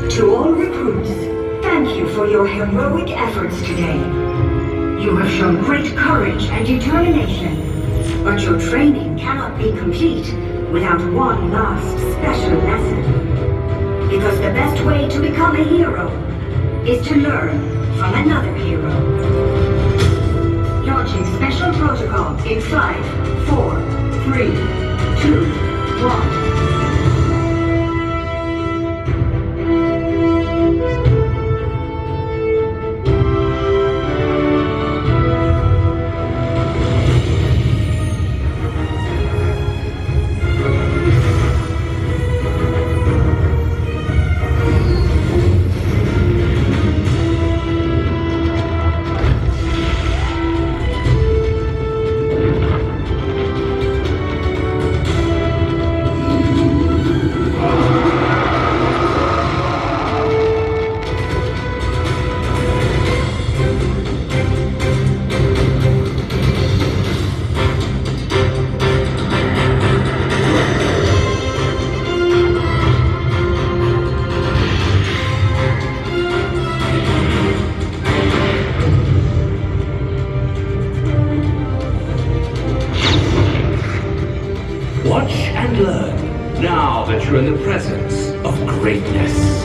To all recruits, thank you for your heroic efforts today. You have shown great courage and determination, but your training cannot be complete without one last special lesson. Because the best way to become a hero is to learn from another hero. Launching special protocol in 5, 4, 3, 2, 1. Watch and learn, now that you're in the presence of greatness.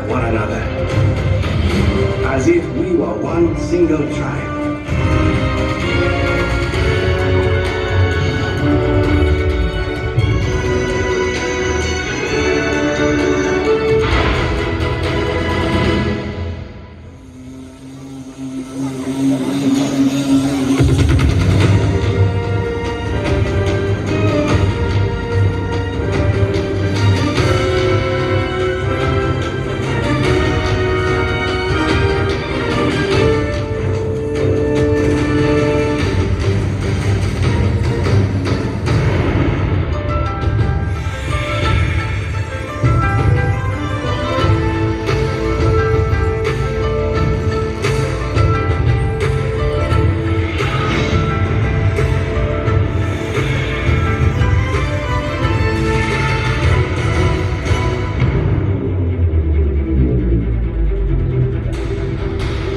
One another, as if we were one single tribe.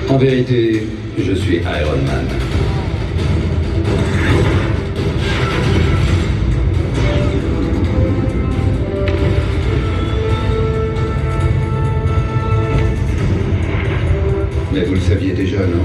En vérité, je suis Iron Man. Mais vous le saviez déjà, non?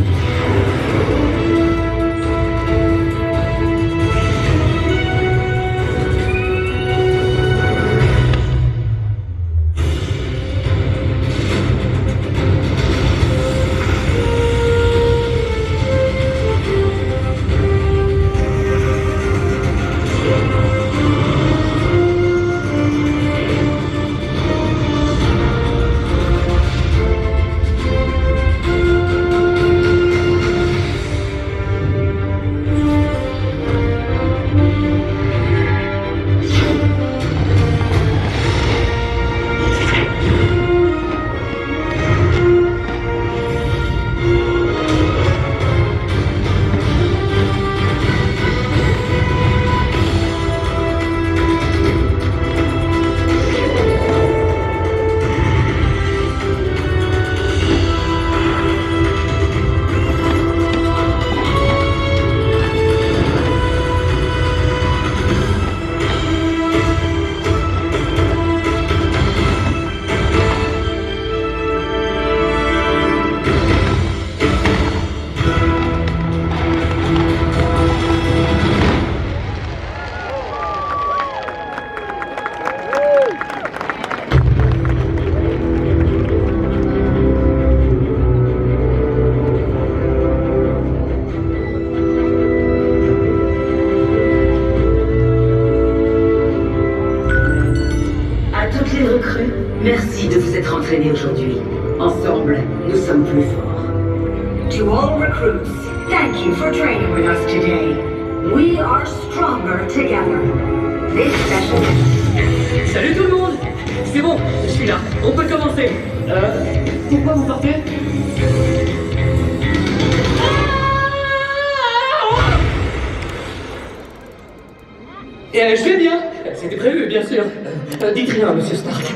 Merci de vous être entraînés aujourd'hui. Ensemble, nous sommes plus forts. To all recruits, thank you for training with us today. We are stronger together. This session... Salut tout le monde! C'est bon, je suis là. On peut commencer. Pourquoi vous partez? Je vais bien. C'était prévu, bien sûr. Dites rien, monsieur Stark.